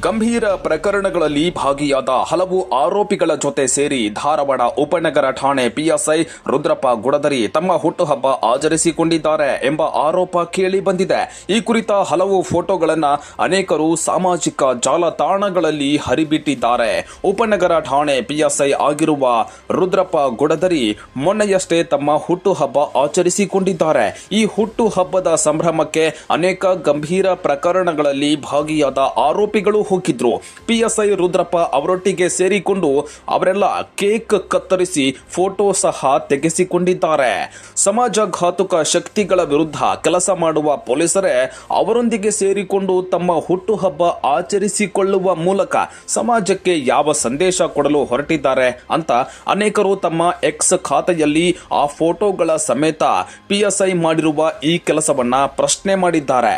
ಗಂಭೀರ ಪ್ರಕರಣಗಳಲ್ಲಿ ಭಾಗಿಯಾದ ಹಲವು ಆರೋಪಿಗಳ ಜೊತೆ ಸೇರಿ ಧಾರವಾಡ ಉಪನಗರ ಠಾಣೆ ಪಿಎಸ್ಐ ರುದ್ರಪ್ಪ ಗುಡದರಿ ತಮ್ಮ ಹುಟ್ಟುಹಬ್ಬ ಆಚರಿಸಿಕೊಂಡಿದ್ದಾರೆ ಎಂಬ ಆರೋಪ ಕೇಳಿ ಬಂದಿದೆ. ಈ ಕುರಿತ ಹಲವು ಫೋಟೋಗಳನ್ನು ಅನೇಕರು ಸಾಮಾಜಿಕ ಜಾಲತಾಣಗಳಲ್ಲಿ ಹರಿಬಿಟ್ಟಿದ್ದಾರೆ. ಉಪನಗರ ಠಾಣೆ ಪಿಎಸ್ಐ ಆಗಿರುವ ರುದ್ರಪ್ಪ ಗುಡದರಿ ಮೊನ್ನೆಯಷ್ಟೇ ತಮ್ಮ ಹುಟ್ಟುಹಬ್ಬ ಆಚರಿಸಿಕೊಂಡಿದ್ದಾರೆ. ಈ ಹುಟ್ಟುಹಬ್ಬದ ಸಂಭ್ರಮಕ್ಕೆ ಅನೇಕ ಗಂಭೀರ ಪ್ರಕರಣಗಳಲ್ಲಿ ಭಾಗಿಯಾದ ಆರೋಪಿಗಳು ಹೋಗಿದ್ರು. ಪಿಎಸ್ಐ ರುದ್ರಪ್ಪ ಅವರೊಟ್ಟಿಗೆ ಸೇರಿಕೊಂಡು ಅವರೆಲ್ಲ ಕೇಕ್ ಕತ್ತರಿಸಿ ಫೋಟೋ ಸಹ ತೆಗೆಸಿಕೊಂಡಿದ್ದಾರೆ. ಸಮಾಜಘಾತುಕ ಶಕ್ತಿಗಳ ವಿರುದ್ಧ ಕೆಲಸ ಮಾಡುವ ಪೊಲೀಸರೇ ಅವರೊಂದಿಗೆ ಸೇರಿಕೊಂಡು ತಮ್ಮ ಹುಟ್ಟುಹಬ್ಬ ಆಚರಿಸಿಕೊಳ್ಳುವ ಮೂಲಕ ಸಮಾಜಕ್ಕೆ ಯಾವ ಸಂದೇಶ ಕೊಡಲು ಹೊರಟಿದ್ದಾರೆ ಅಂತ ಅನೇಕರು ತಮ್ಮ ಎಕ್ಸ್ ಖಾತೆಯಲ್ಲಿ ಆ ಫೋಟೋಗಳ ಸಮೇತ ಪಿಎಸ್ಐ ಮಾಡಿರುವ ಈ ಕೆಲಸವನ್ನ ಪ್ರಶ್ನೆ ಮಾಡಿದ್ದಾರೆ.